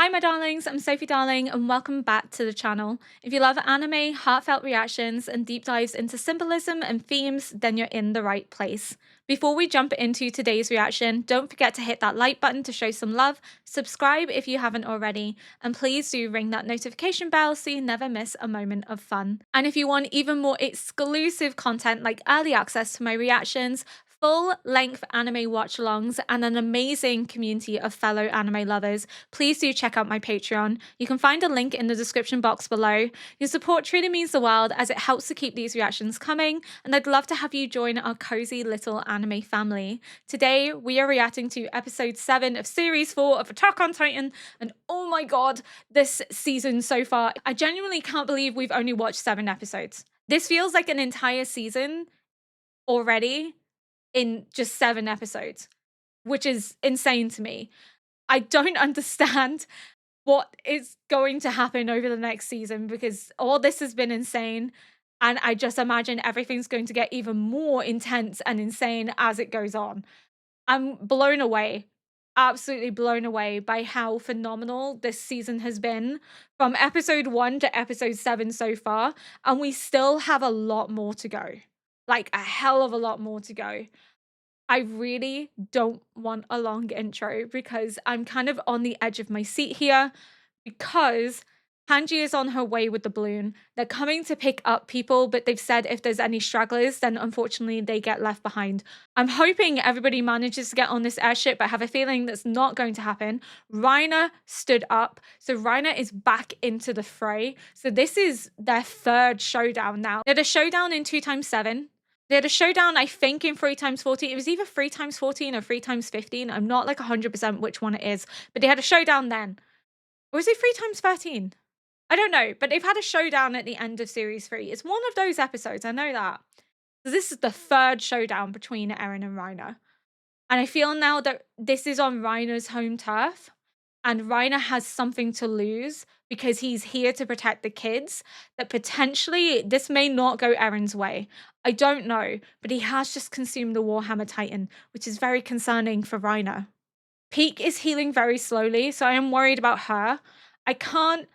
Hi, my darlings, I'm Sophie Darling, and welcome back to the channel. If you love anime, heartfelt reactions, and deep dives into symbolism and themes, then you're in the right place. Before we jump into today's reaction, don't forget to hit that like button to show some love, subscribe if you haven't already, and please do ring that notification bell so you never miss a moment of fun. And if you want even more exclusive content like early access to my reactions, full-length anime watch-alongs, and an amazing community of fellow anime lovers, please do check out my Patreon. You can find a link in the description box below. Your support truly means the world as it helps to keep these reactions coming, and I'd love to have you join our cozy little anime family. Today, we are reacting to episode 7 of series 4 of Attack on Titan, and oh my god, this season so far, I genuinely can't believe we've only watched 7 episodes. This feels like an entire season already in just 7 episodes, which is insane to me. I don't understand what is going to happen over the next season because all this has been insane. And I just imagine everything's going to get even more intense and insane as it goes on. I'm blown away, absolutely blown away by how phenomenal this season has been from episode 1 to episode 7 so far. And we still have a lot more to go, like a hell of a lot more to go. I really don't want a long intro because I'm kind of on the edge of my seat here because Hanji is on her way with the balloon. They're coming to pick up people, but they've said if there's any stragglers, then unfortunately they get left behind. I'm hoping everybody manages to get on this airship, but I have a feeling that's not going to happen. Reiner stood up, so Reiner is back into the fray. So this is their third showdown now. They had a showdown in 2x7. They had a showdown, I think, in 3x14. It was either 3x14 or 3x15. I'm not like 100% which one it is, but they had a showdown then. Or was it 3x13? I don't know, but they've had a showdown at the end of series 3. It's one of those episodes, I know that. So this is the third showdown between Eren and Reiner. And I feel now that this is on Reiner's home turf, and Reiner has something to lose because he's here to protect the kids, that potentially this may not go Eren's way. I don't know, but he has just consumed the Warhammer Titan, which is very concerning for Reiner. Peak is healing very slowly, so I am worried about her. I can't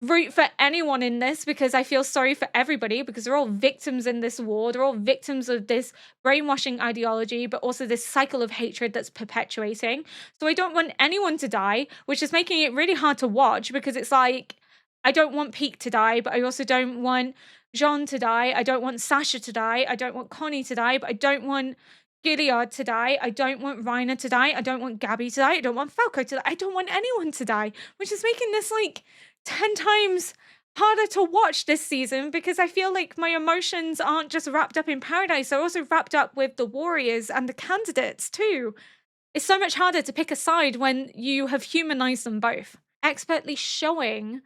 root for anyone in this because I feel sorry for everybody because they're all victims in this war. They're all victims of this brainwashing ideology, but also this cycle of hatred that's perpetuating. So I don't want anyone to die, which is making it really hard to watch because it's like, I don't want Peak to die, but I also don't want Jean to die. I don't want Sasha to die. I don't want Connie to die, but I don't want Gilead to die. I don't want Reiner to die. I don't want Gabby to die. I don't want Falco to die. I don't want anyone to die, which is making this like 10 times harder to watch this season because I feel like my emotions aren't just wrapped up in Paradise, they're also wrapped up with the warriors and the candidates too. It's so much harder to pick a side when you have humanized them both, expertly showing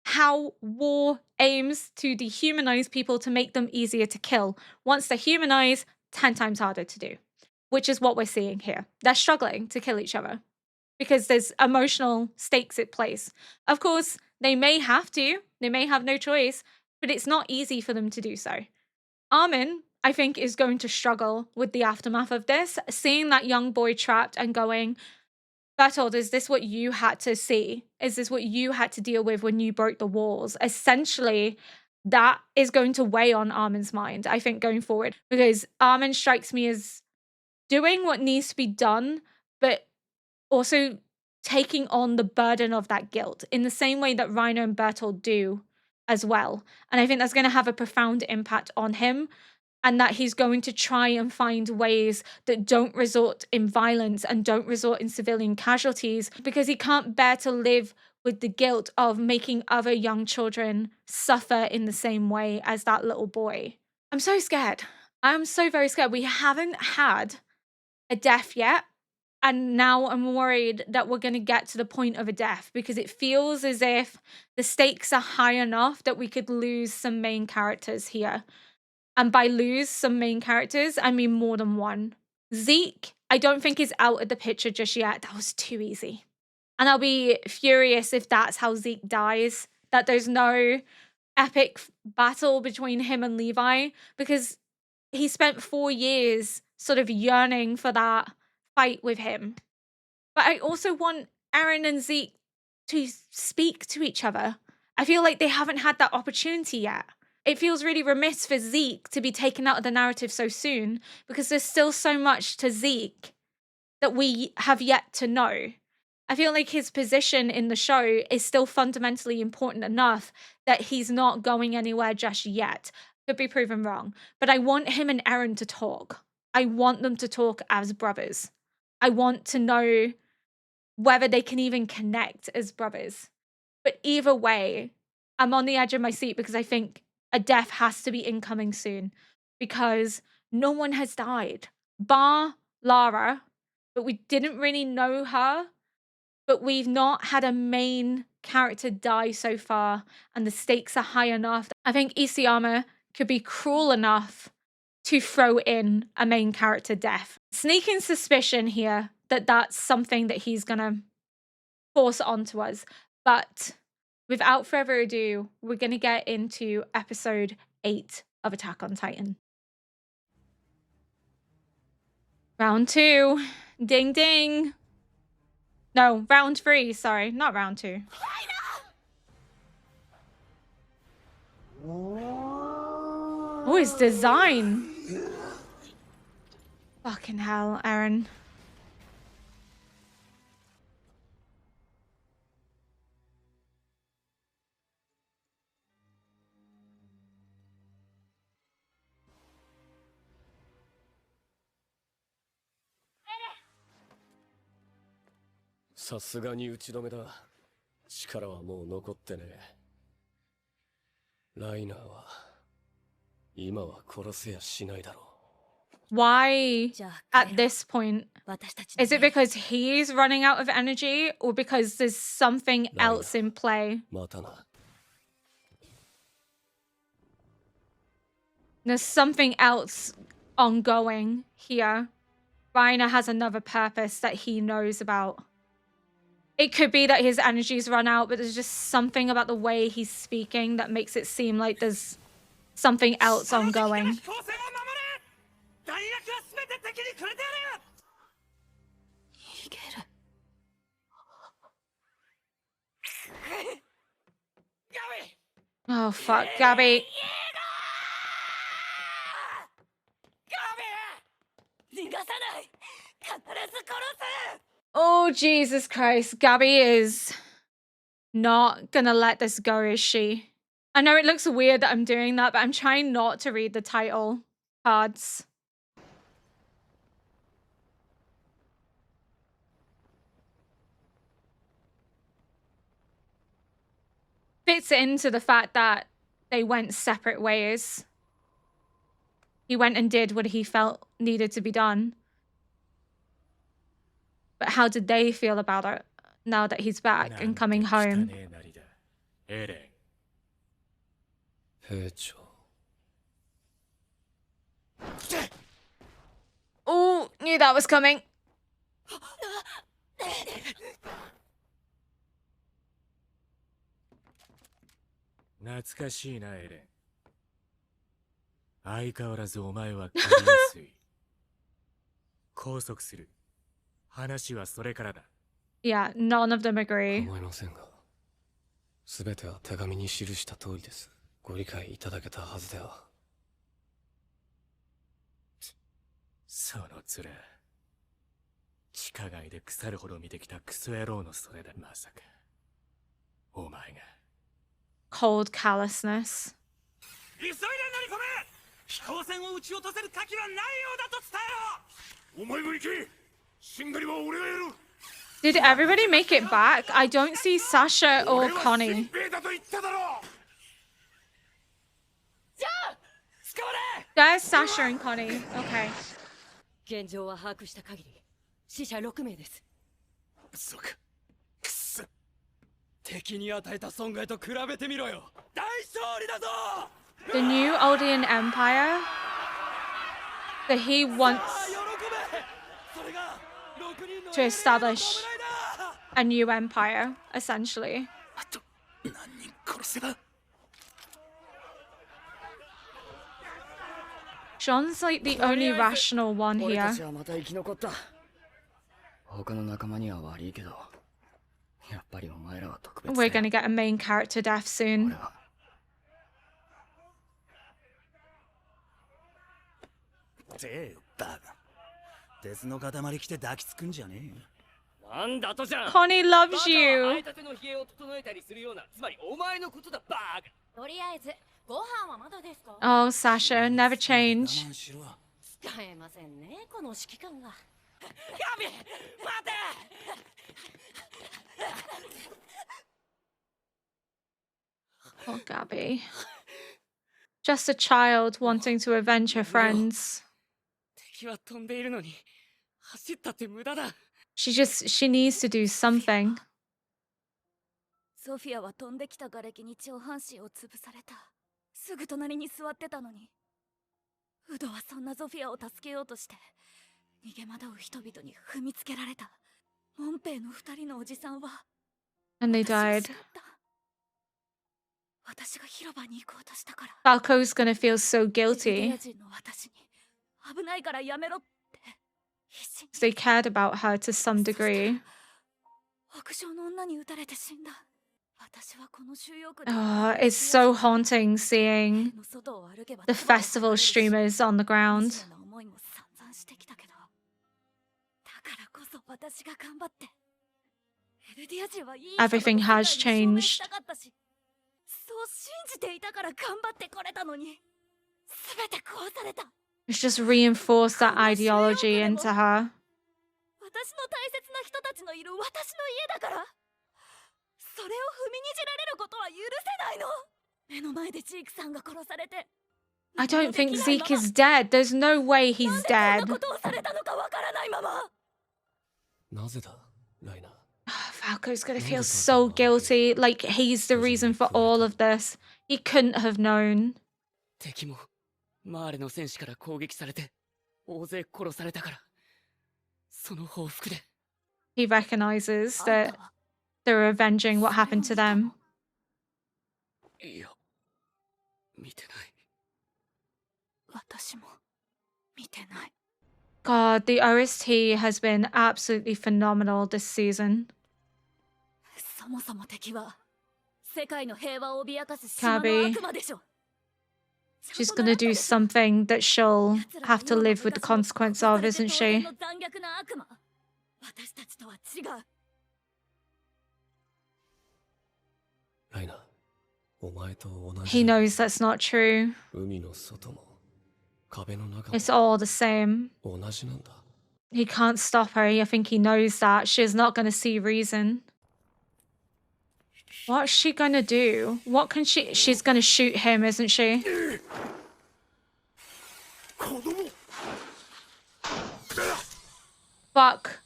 how war aims to dehumanize people to make them easier to kill. Once they're humanized, 10 times harder to do, which is what we're seeing here. They're struggling to kill each other because there's emotional stakes at place. Of course, they may have to, they may have no choice, but it's not easy for them to do so. Armin, I think, is going to struggle with the aftermath of this, seeing that young boy trapped and going, Bertold, is this what you had to see? Is this what you had to deal with when you broke the walls? Essentially, that is going to weigh on Armin's mind, I think, going forward, because Armin strikes me as doing what needs to be done, but also taking on the burden of that guilt in the same way that Reiner and Bertold do as well. And I think that's going to have a profound impact on him, and that he's going to try and find ways that don't resort in violence and don't resort in civilian casualties because he can't bear to live with the guilt of making other young children suffer in the same way as that little boy. I'm so scared. I'm so very scared. We haven't had a death yet. And now I'm worried that we're going to get to the point of a death because it feels as if the stakes are high enough that we could lose some main characters here. And by lose some main characters, I mean more than one. Zeke, I don't think is out of the picture just yet. That was too easy. And I'll be furious if that's how Zeke dies, that there's no epic battle between him and Levi, because he spent 4 years sort of yearning for that fight with him. But I also want Eren and Zeke to speak to each other. I feel like they haven't had that opportunity yet. It feels really remiss for Zeke to be taken out of the narrative so soon because there's still so much to Zeke that we have yet to know. I feel like his position in the show is still fundamentally important enough that he's not going anywhere just yet. Could be proven wrong. But I want him and Eren to talk. I want them to talk as brothers. I want to know whether they can even connect as brothers. But either way, I'm on the edge of my seat because I think a death has to be incoming soon because no one has died, bar Lara, but we didn't really know her, but we've not had a main character die so far, and the stakes are high enough. I think Isayama could be cruel enough to throw in a main character death. Sneaking suspicion here that that's something that he's gonna force onto us. But without further ado, we're gonna get into episode 8 of Attack on Titan. Round 2. Ding ding. No, round 3, sorry, not round 2. Oh, his design. Fucking hell, Eren.さすがに打ち止めだ。力はもう残ってねえ。ライナーは今は殺せやしないだろう。Why at this point? Is it because he's running out of energy or because there's something else in play? またな。There's something else ongoing here. Reiner has another purpose that he knows about. It could be that his energy's run out, but there's just something about the way he's speaking that makes it seem like there's something else ongoing. Oh fuck, Gabby. Oh Jesus Christ, Gabby is not gonna let this go, is she? I know it looks weird that I'm doing that, but I'm trying not to read the title cards. Fits into the fact that they went separate ways. He went and did what he felt needed to be done. But how did they feel about it now that he's back and coming home? Oh, knew that was coming. Yeah, none of them agree. 思いませんが、すべては手紙に記した通りです。ご理解いただけたはずでは。その面、地下街で腐るほど見てきたクソ野郎のそれだ。まさかお前が Cold callousness. 急いで乗り込め。飛行船を撃ち落とせる価値はないようだと伝えろ。お前も行け。しんがりは俺がやる。 Did everybody make it back? I don't see Sasha or Connie. There's Sasha and Connie. Okay. 現状は把握した限り死者6名です。そうか。くっそ。敵に与えた損害と比べてみろよ。大勝利だぞ。 The new Aldean Empire that he wants to establish a new empire, essentially. John's like the only rational one here. 他の仲間には悪いけど、やっぱりお前らは特別 We're だよ gonna get a main character death 俺 soon. はてえよバカ。鉄の塊着て抱きつくんじゃねえよ。なんだとじゃん Connie バ loves カは you. 生えたての冷えを整えたりするようなつまりお前のことだバーとりあえずご飯はまだですか？ Oh, Sasha, never 我 change. 慢しろ。使えませんねこの指揮官が。ガビ待て Oh, Gabby. Just a child wanting to avenge her friends. 敵は飛んでいるのに走ったって無駄だ She needs to do something. ソフィアは飛んできた瓦礫に上半身を潰された。すぐ隣に座ってたのに。ウドはそんなソフィアを助けようとして逃げ惑う人々に踏みつけられた。モンペイの二人のおじさんは And they 私を died. 叱った。私が広場に行こうとしたから。 Falco's gonna feel so エルディ guilty ア人の私に危ないからやめろって必死に。 because they cared about her to some そしたら degree. 屋上の女に撃たれて死んだ。私はこの収容区で Oh, it's so haunting seeing の外を歩けば the 唾を吐か festival れるし streamers on the 惨 ground. めな思いも散々してきたけど、だからこそ私が頑張って。エルディア人はいい人だと Everything 世界 has に証明し changed. たかったし、そう信じていたから頑張ってこれたのに、全て壊された。 It's just reinforced that ideology into her. 私の大切な人たちのいる私の家だから。それを踏みにじられることは許せないの。目の前でジークさんが殺されて。 I don't think Zeke is dead. There's no way he's なんでこん dead. なことをされたのかわからないまま。なぜだライナ。 Falco's gonna feel so guilty, like he's the reason for all of this. He couldn't have known. 敵もマーレの戦士から攻撃されて大勢殺されたからその報復で He recognizes あん that たは they're avenging what happened to them. いや見てない 私も見てない。 God, the OST has been absolutely phenomenal this season. そもそも敵は世界の平和を脅かす島の Cabby. 悪魔でしょ。 She's gonna do something that she'll have to live with the consequence of, isn't she? 残虐な悪魔。私たちとは違う。ライナ、お前と同じ He knows that's not true. 海の外も壁の中も It's all the same. 同じなんだ。 He can't stop her. I think he knows that. She's not gonna see reason. What's she gonna do? What can she... She's gonna shoot him, isn't she? 子供 Fuck.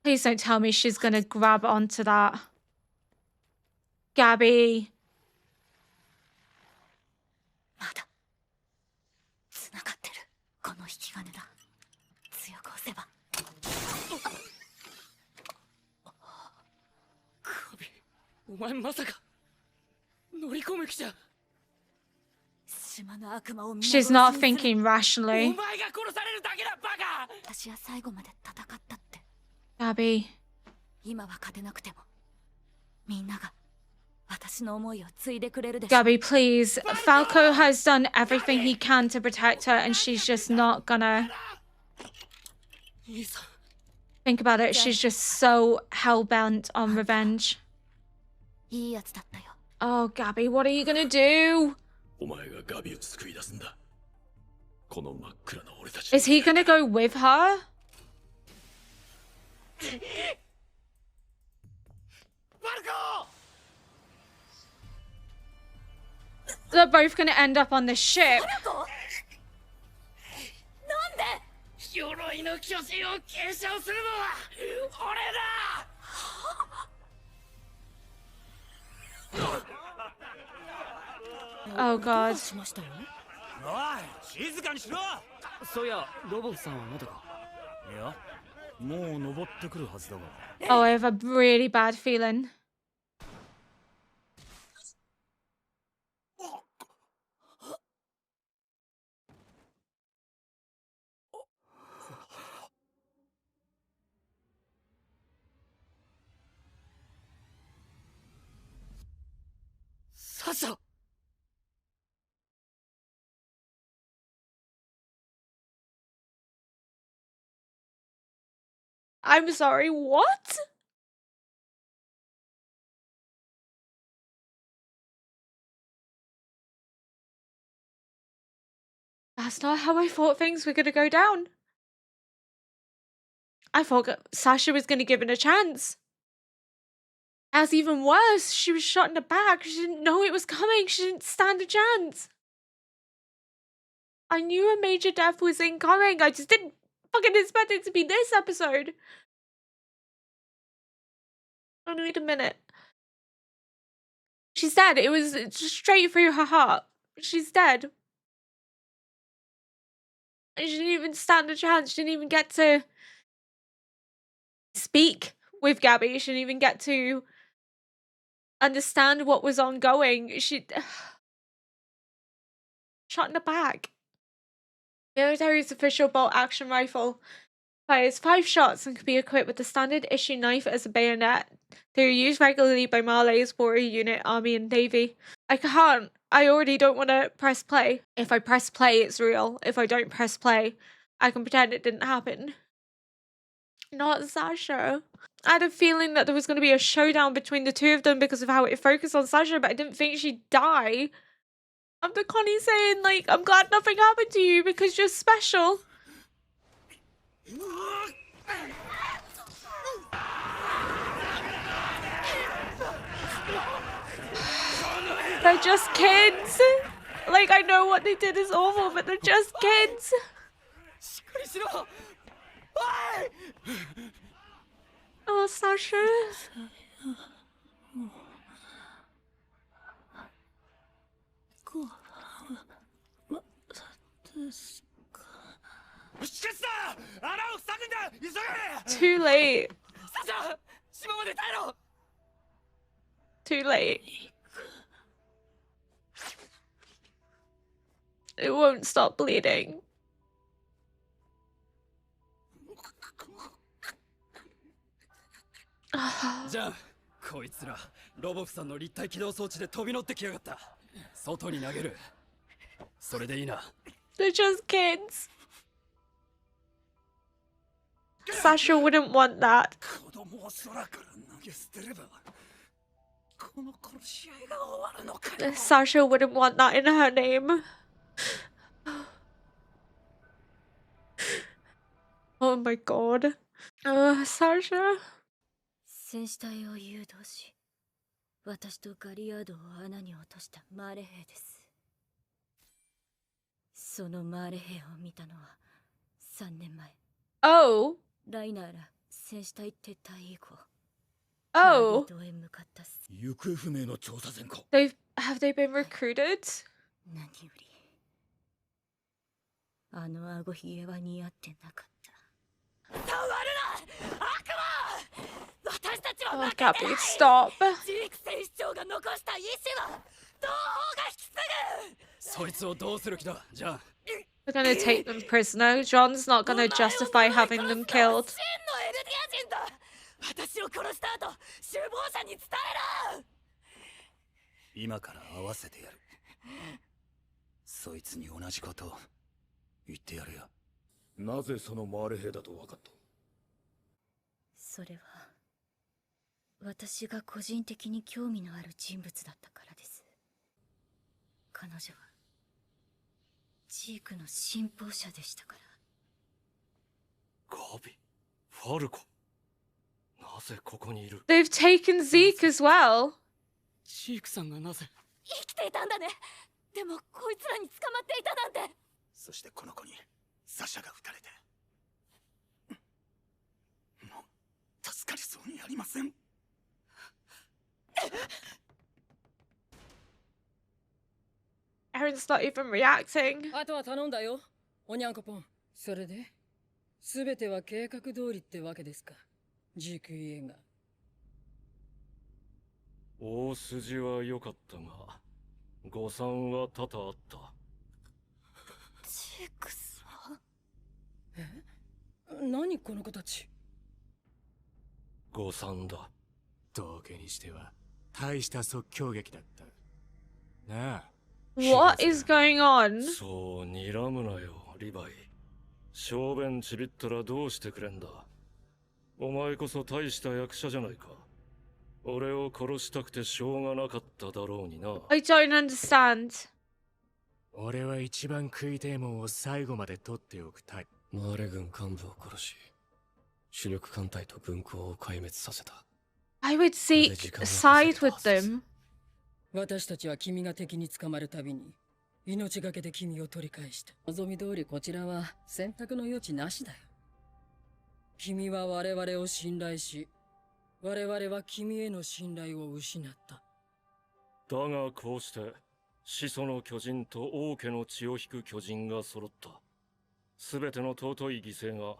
Please don't tell me she's gonna grab onto that. Gabby. まだ繋がってる。この引き金だ。強く押せば。カビお前まさか乗り込む気じゃ島の悪魔を She's not thinking rationally. お前が殺されるだけだバカ私は最後まで戦ったって。 Gabby. 今は勝てなくてもみんなが私の思いを継いでくれるでしょ。 Gabby, please. Falco has done everything he can to protect her, and she's just not gonna 兄さん think about it. She's just so hell-bent on revenge. いいやつだったよ。 Oh, Gabby, what are you gonna do? お前がガビを救い出すんだ。この真っ暗な俺たち。 Is he gonna go with her? マルコ They're both gonna end up on this ship. なんで？鎧の巨人を継承するのは俺だ Oh, God. しましたよ。おい、静かにしろ。そういやロボさんはまだかいや、もう登ってくるはずだが。 Oh, I have a really bad feeling. シャ I'm sorry, what? That's not how I thought things were gonna go down. I thought Sasha was gonna give it a chance. That's even worse. She was shot in the back. She didn't know it was coming. She didn't stand a chance. I knew a major death was incoming. I just didn't fucking expect it to be this episode. Oh, wait a minute. She's dead. It was just straight through her heart. She's dead. And she didn't even stand a chance. She didn't even get to speak with Gabby. She didn't even get to understand what was ongoing. She shot in the back. Military's official bolt action rifle fires 5 shots and can be equipped with the standard issue knife as a bayonet. They are used regularly by Marley's warrior unit, army, and navy. I can't. I already don't want to press play. If I press play, it's real. If I don't press play, I can pretend it didn't happen. Not Sasha. I had a feeling that there was going to be a showdown between the two of them because of how it focused on Sasha, but I didn't think she'd die. After Connie saying, like, I'm glad nothing happened to you because you're special. They're just kids. Like, I know what they did is awful, but they're just kids. Oh, Sasha. しかしだ穴を塞ぐんだ急げ Too late. サシャ島まで耐えろ Too late. It won't stop bleeding. じゃあこいつらロボフさんの立体起動装置で飛び乗ってきやがった外に投げるそれでいいな They're just kids. Sasha wouldn't want that. 子供を空から投げ捨てればこの殺し合いが終わるのか Sasha wouldn't want that in her name. Oh my god. Sasha. 戦士隊を誘導し私とガリアードを穴に落としたマーレ兵です。そのマーレ兵を見たのは3年前。 Oh. ライナーら戦士隊撤退以降 Oh. へ向かったっす。行方不明の調査船か Have they been recruited? 何よりあの顎ひげは似合ってなかった。触るな悪魔私たちは Oh, 負けてない Gabby, stop. ジーク戦士長が残した意志は同胞が引き継ぐそいつをどうする気だじゃあ They're gonna take them prisoner. John's not gonna justify having them killed. 真のエルディア人だ私を殺した後首謀者に伝えろ今から合わせてやるそいつに同じことを言ってやるよなぜそのマーレ兵だと分かった？それは私が個人的に興味のある人物だったからです。彼女はジークの信奉者でしたから。ガビ、ファルコ、なぜここにいる？ They've taken Zeke as well. ジークさんがなぜ生きていたんだね。でもこいつらに捕まっていたなんて。そしてこの子にサシャが撃たれてもう助かりそうにありません。Aaron's not even reacting. あとは頼んだよ、おにゃんこぽん。それで、すべては計画通りってわけですか、ジークイエンが。大筋は良かったが、誤算は多々あった。ジークさん。何この子たち。誤算だ。道家にしては大した即興劇だった。なあ What is going on? そう睨むなよリヴァイ。小便ちびったらどうしてくれんだ。お前こそ大した役者じゃないか。俺を殺したくてしょうがなかっただろうにな。 I don't understand. 俺は一番食いてえもんを最後まで取っておくタイプ。マーレ軍幹部を殺し、主力艦隊と軍港を壊滅させた。 I would seek side with them. 私たちは君が敵に捕まるたびに命がけで君を取り返した。望み通りこちらは選択の余地なしだよ。君は我々を信頼し、我々は君への信頼を失った。だがこうして始祖の巨人と王家の血を引く巨人が揃った。すべての尊い犠牲が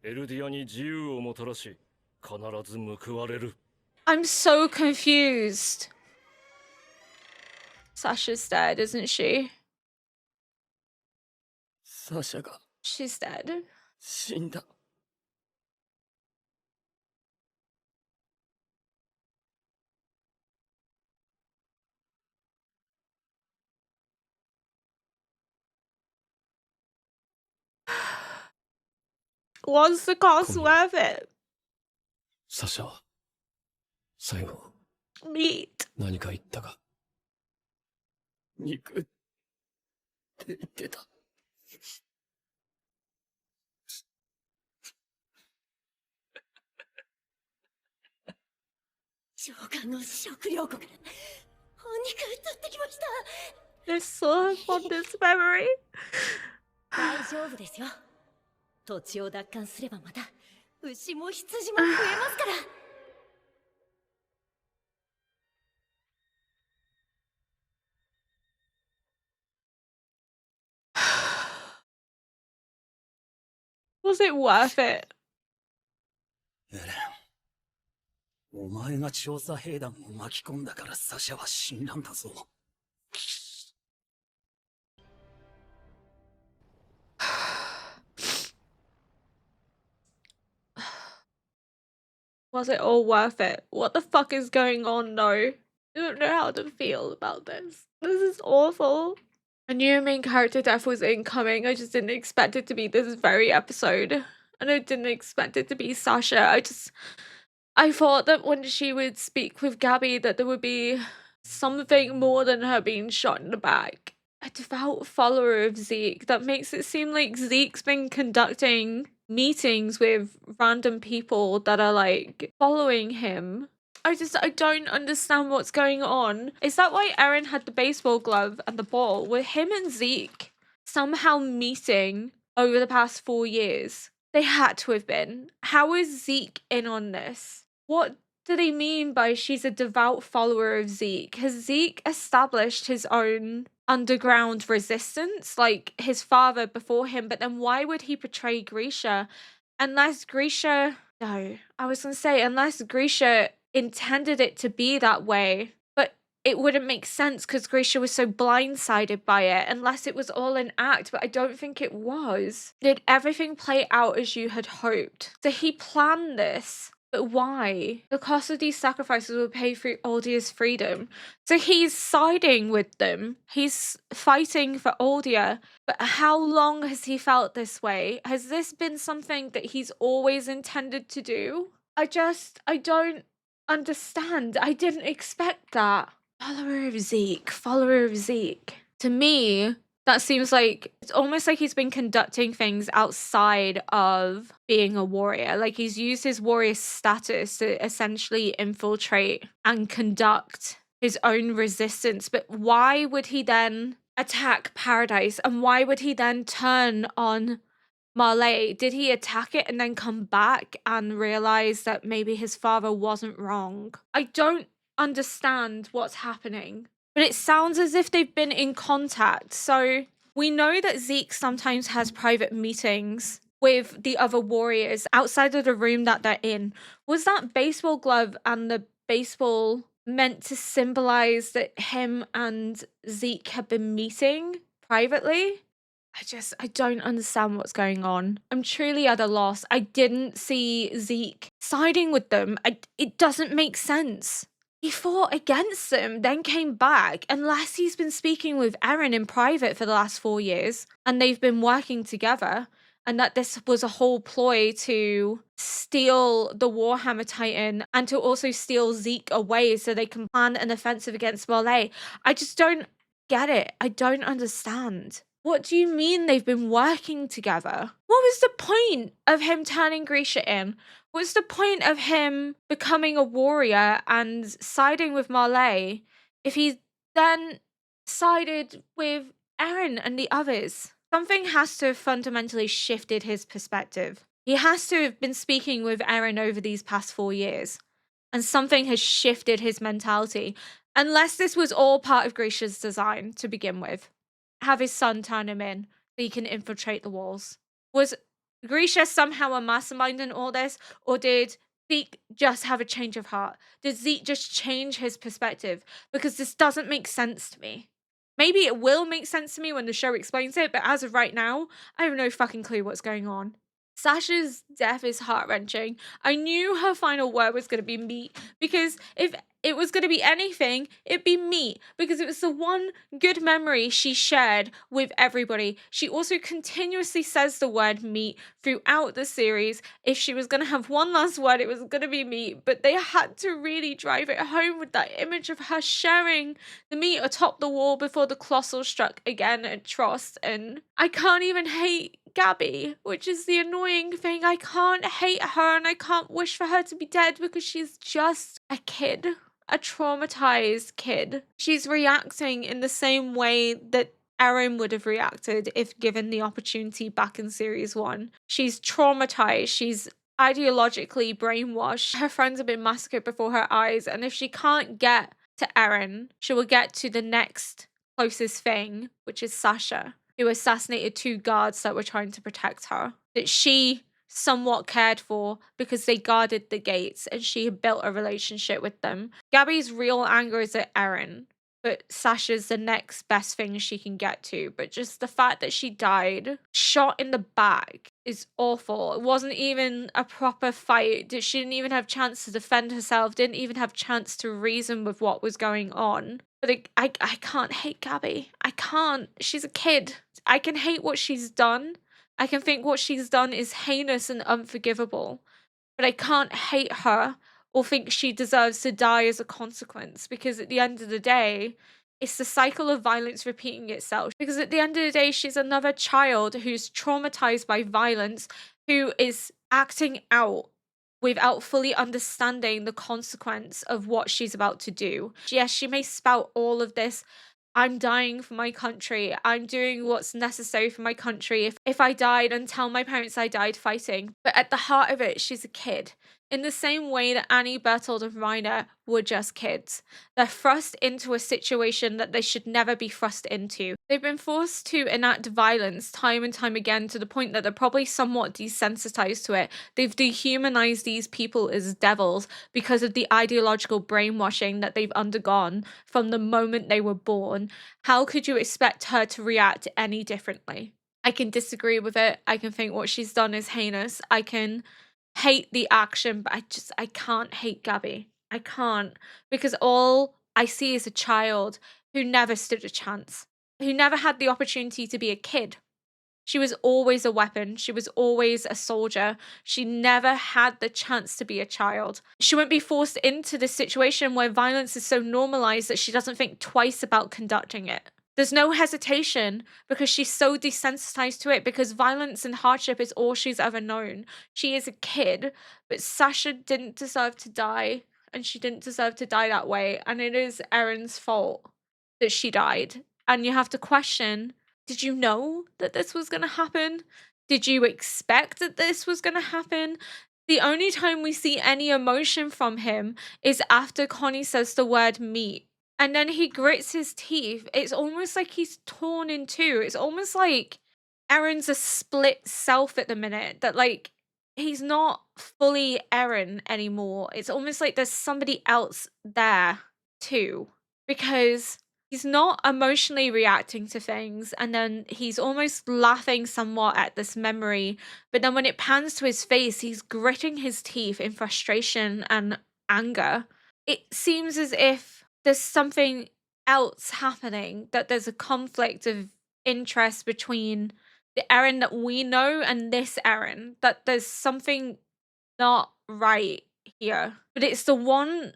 エルディアに自由をもたらし、必ず報われる。 I'm so confused. Sasha's dead, isn't she? サシャが She's dead. 死んだ。Was the cost worth it? サシャは最後 Meat. 何か言ったか。肉って言ってた。上官の食料庫からお肉取ってきました。 There's so fondest memory. 大丈夫ですよ。土地を奪還すればまた牛も羊も増えますから。Was it worth it? エレン、お前が調査兵団を巻き込んだからサシャは死んだんだぞ。 Was it all worth it? What the fuck is going on? No. I don't know how to feel about this. This is awful. I knew a main character death was incoming. I just didn't expect it to be this very episode. And I didn't expect it to be Sasha. I thought that when she would speak with Gabby that there would be something more than her being shot in the back. A devout follower of Zeke. That makes it seem like Zeke's been conducting meetings with random people that are like following him. I don't understand what's going on. Is that why Eren had the baseball glove and the ball? Were him and Zeke somehow meeting over the past 4 years? They had to have been. How is Zeke in on this? What do they mean by she's a devout follower of Zeke? Has Zeke established his own underground resistance like his father before him? But then why would he betray Grisha? Unless Grisha intended it to be that way, but it wouldn't make sense because Grisha was so blindsided by it, unless it was all an act, but I don't think it was. Did everything play out as you had hoped? Did he plan this? But why? The cost of these sacrifices will pay for Aldia's freedom. So he's siding with them. He's fighting for Aldia. But how long has he felt this way? Has this been something that he's always intended to do? I don't understand. I didn't expect that. Follower of Zeke. To me, that seems like it's almost like he's been conducting things outside of being a warrior. Like he's used his warrior status to essentially infiltrate and conduct his own resistance. But why would he then attack Paradise? And why would he then turn on Marley? Did he attack it and then come back and realize that maybe his father wasn't wrong? I don't understand what's happening. But it sounds as if they've been in contact. So we know that Zeke sometimes has private meetings with the other warriors outside of the room that they're in. Was that baseball glove and the baseball meant to symbolize that him and Zeke have been meeting privately? I don't understand what's going on. I'm truly at a loss. I didn't see Zeke siding with them. It doesn't make sense. he fought against them, then came back, unless he's been speaking with Eren in private for the last 4 years, and they've been working together, and that this was a whole ploy to steal the Warhammer Titan and to also steal Zeke away so they can plan an offensive against Marley. I just don't get it. I don't understand. What do you mean they've been working together? What was the point of him turning Grisha in? What's the point of him becoming a warrior and siding with Marley if he then sided with Eren and the others? Something has to have fundamentally shifted his perspective. He has to have been speaking with Eren over these past 4 years, and something has shifted his mentality. Unless this was all part of Grisha's design to begin with. Have his son turn him in so he can infiltrate the walls. Was Grisha somehow a mastermind in all this, or did Zeke just have a change of heart? Did Zeke just change his perspective? Because this doesn't make sense to me. Maybe it will make sense to me when the show explains it, but as of right now, I have no fucking clue what's going on. Sasha's death is heart-wrenching. I knew her final word was going to be meat, because if it was going to be anything, it'd be meat, because it was the one good memory she shared with everybody. She also continuously says the word meat throughout the series. If she was going to have one last word, it was going to be meat, but they had to really drive it home with that image of her sharing the meat atop the wall before the colossal struck again at Trost. And I can't even hate Gabby, which is the annoying thing. I can't hate her and I can't wish for her to be dead because she's just a kid, a traumatized kid. She's reacting in the same way that Eren would have reacted if given the opportunity back in series 1. She's traumatized. She's ideologically brainwashed. Her friends have been massacred before her eyes, and if she can't get to Eren, she will get to the next closest thing, which is Sasha, who assassinated 2 guards that were trying to protect her, that she somewhat cared for because they guarded the gates and she had built a relationship with them. Gabby's real anger is at Eren, but Sasha's the next best thing she can get to. But just the fact that she died, shot in the back, is awful. It wasn't even a proper fight. She didn't even have a chance to defend herself, didn't even have a chance to reason with what was going on. But I can't hate Gabby. I can't. She's a kid. I can hate what she's done. I can think what she's done is heinous and unforgivable. But I can't hate her or think she deserves to die as a consequence, because at the end of the day, it's the cycle of violence repeating itself. Because at the end of the day, she's another child who's traumatized by violence, who is acting out without fully understanding the consequence of what she's about to do. Yes, she may spout all of this, I'm dying for my country, I'm doing what's necessary for my country, if I died, and tell my parents I died fighting. But at the heart of it, she's a kid. In the same way that Annie, Bertold, and Reiner were just kids. They're thrust into a situation that they should never be thrust into. They've been forced to enact violence time and time again to the point that they're probably somewhat desensitized to it. They've dehumanized these people as devils because of the ideological brainwashing that they've undergone from the moment they were born. How could you expect her to react any differently? I can disagree with it. I can think what she's done is heinous. I can hate the action, but I can't hate Gabby. I can't, because all I see is a child who never stood a chance, who never had the opportunity to be a kid. She was always a weapon. She was always a soldier. She never had the chance to be a child. She wouldn't be forced into this situation where violence is so normalized that she doesn't think twice about conducting it. There's no hesitation because she's so desensitized to it, because violence and hardship is all she's ever known. She is a kid, but Sasha didn't deserve to die, and she didn't deserve to die that way, and it is Eren's fault that she died. And you have to question, did you know that this was going to happen? Did you expect that this was going to happen? The only time we see any emotion from him is after Connie says the word meat. And then he grits his teeth. It's almost like he's torn in two. It's almost like Eren's a split self at the minute. That, like, he's not fully Eren anymore. It's almost like there's somebody else there too. Because he's not emotionally reacting to things. And then he's almost laughing somewhat at this memory. But then when it pans to his face, he's gritting his teeth in frustration and anger. it seems as if there's something else happening, that there's a conflict of interest between the Eren that we know and this Eren, that there's something not right here. But it's the one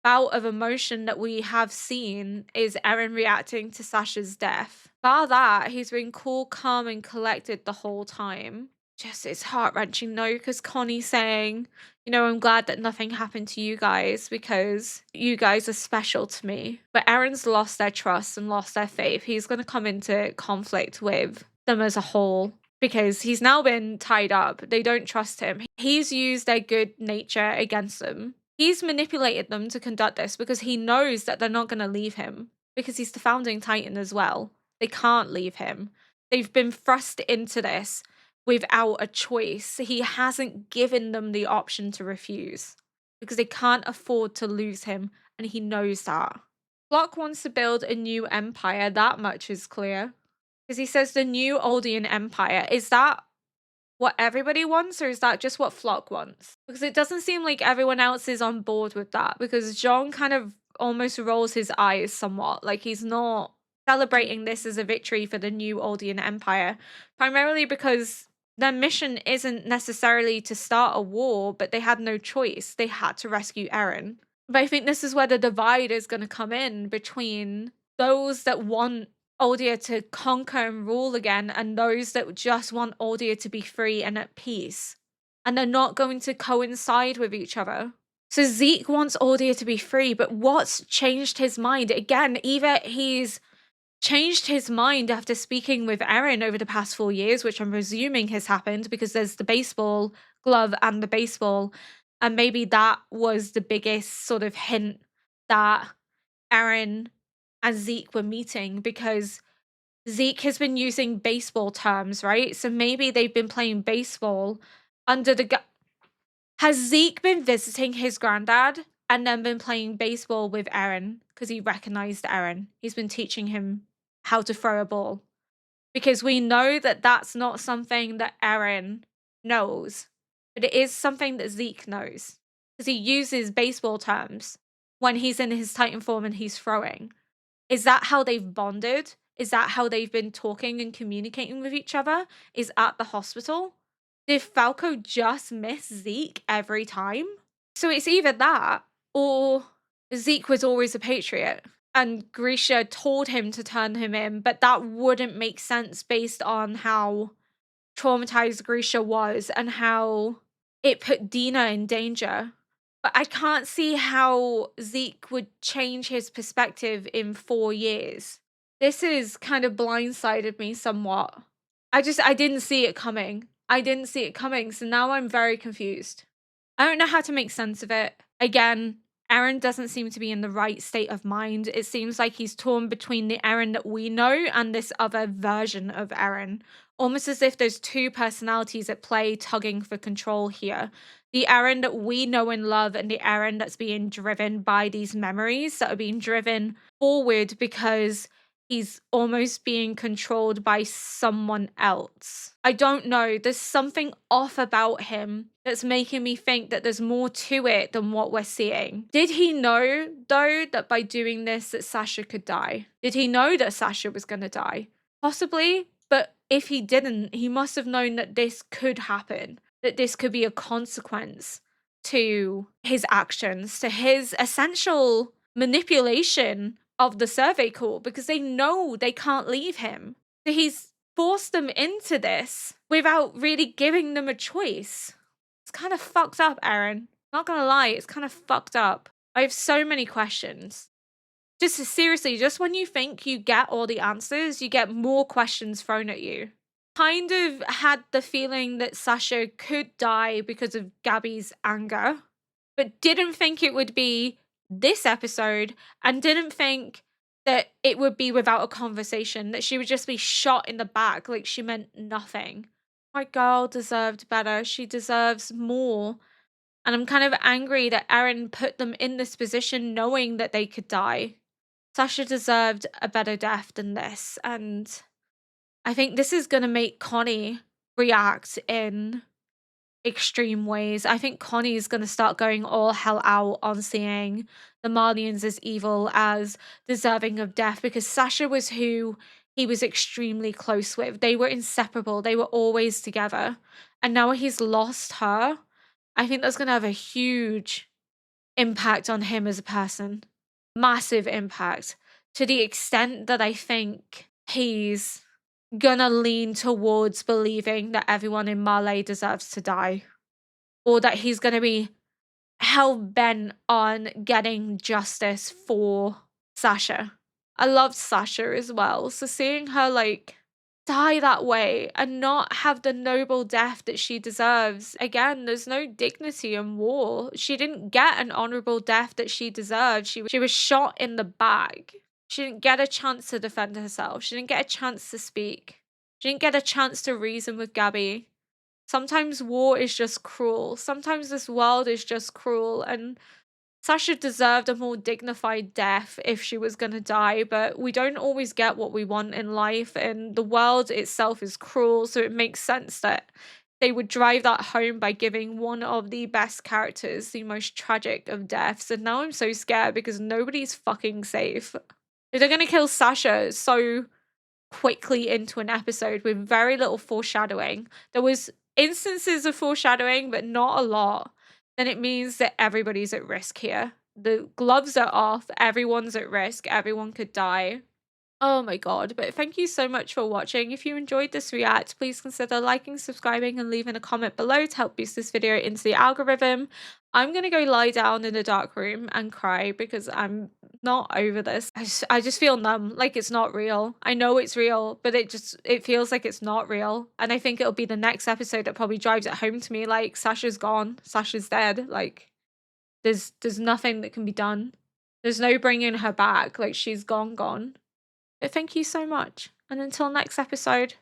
bout of emotion that we have seen is Eren reacting to Sasha's death. Bar that, he's been cool, calm, and collected the whole time. Just it's heart-wrenching though, because Connie's saying, you know, I'm glad that nothing happened to you guys because you guys are special to me. But Eren's lost their trust and lost their faith. He's going to come into conflict with them as a whole because he's now been tied up. They don't trust him. He's used their good nature against them. He's manipulated them to conduct this because he knows that they're not going to leave him because he's the founding titan as well. They can't leave him. They've been thrust into this without a choice. He hasn't given them the option to refuse because they can't afford to lose him, and he knows that. Flock wants to build a new empire, that much is clear. Because he says the new Oldian Empire. Is that what everybody wants, or is that just what Flock wants? Because it doesn't seem like everyone else is on board with that, because John kind of almost rolls his eyes somewhat, like he's not celebrating this as a victory for the new Oldian Empire, primarily because their mission isn't necessarily to start a war, but they had no choice. They had to rescue Eren. But I think this is where the divide is going to come in between those that want Oldia to conquer and rule again and those that just want Oldia to be free and at peace. And they're not going to coincide with each other. So Zeke wants Oldia to be free, but what's changed his mind? Again, either he's changed his mind after speaking with Eren over the past 4 years, which I'm presuming has happened because there's the baseball glove and the baseball. And maybe that was the biggest sort of hint that Eren and Zeke were meeting, because Zeke has been using baseball terms, right? So maybe they've been playing baseball under the Has Zeke been visiting his granddad and then been playing baseball with Eren because he recognized Eren? He's been teaching him how to throw a ball. Because we know that that's not something that Eren knows, but it is something that Zeke knows. Because he uses baseball terms when he's in his Titan form and he's throwing. Is that how they've bonded? Is that how they've been talking and communicating with each other? Is at the hospital? Did Falco just miss Zeke every time? So it's either that, or Zeke was always a patriot and Grisha told him to turn him in, but that wouldn't make sense based on how traumatized Grisha was and how it put Dina in danger. But I can't see how Zeke would change his perspective in 4 years. This has kind of blindsided me somewhat. I didn't see it coming. I didn't see it coming, so now I'm very confused. I don't know how to make sense of it. Again, Eren doesn't seem to be in the right state of mind. It seems like he's torn between the Eren that we know and this other version of Eren. Almost as if there's two personalities at play tugging for control here. The Eren that we know and love and the Eren that's being driven by these memories that are being driven forward because he's almost being controlled by someone else. I don't know. There's something off about him that's making me think that there's more to it than what we're seeing. Did he know, though, that by doing this that Sasha could die? Did he know that Sasha was going to die? Possibly, but if he didn't, he must have known that this could happen, that this could be a consequence to his actions, to his essential manipulation of the survey corps, because they know they can't leave him. So he's forced them into this without really giving them a choice. It's kind of fucked up, Eren. Not gonna lie, it's kind of fucked up. I have so many questions. Just seriously, just when you think you get all the answers, you get more questions thrown at you. Kind of had the feeling that Sasha could die because of Gabby's anger, but didn't think it would be this episode, and didn't think that it would be without a conversation, that she would just be shot in the back like she meant nothing. My girl deserved better. She deserves more. And I'm kind of angry that Eren put them in this position knowing that they could die. Sasha deserved a better death than this. And I think this is going to make Connie react in extreme ways. I think Connie's going to start going all hell out on seeing the Marlians as evil, as deserving of death, because Sasha was who he was extremely close with. They were inseparable. They were always together. And now he's lost her. I think that's going to have a huge impact on him as a person. Massive impact. To the extent that I think he's gonna lean towards believing that everyone in Marley deserves to die. Or that he's gonna be hell-bent on getting justice for Sasha. I loved Sasha as well, so seeing her, like, die that way and not have the noble death that she deserves. Again, there's no dignity in war. She didn't get an honorable death that she deserved. She was shot in the back. She didn't get a chance to defend herself. She didn't get a chance to speak. She didn't get a chance to reason with Gabby. Sometimes war is just cruel. Sometimes this world is just cruel, and Sasha deserved a more dignified death if she was gonna die, but we don't always get what we want in life, and the world itself is cruel, so it makes sense that they would drive that home by giving one of the best characters the most tragic of deaths. And now I'm so scared because nobody's fucking safe. If they're gonna kill Sasha so quickly into an episode with very little foreshadowing, there was instances of foreshadowing, but not a lot, then it means that everybody's at risk here. The gloves are off, everyone's at risk, everyone could die. Oh my god, but thank you so much for watching. If you enjoyed this react, please consider liking, subscribing, and leaving a comment below to help boost this video into the algorithm. I'm gonna go lie down in a dark room and cry because I'm not over this. I just feel numb, like it's not real. I know it's real, but it feels like it's not real. And I think it'll be the next episode that probably drives it home to me, like Sasha's gone, Sasha's dead, like there's nothing that can be done. There's no bringing her back, like she's gone. But thank you so much, and until next episode.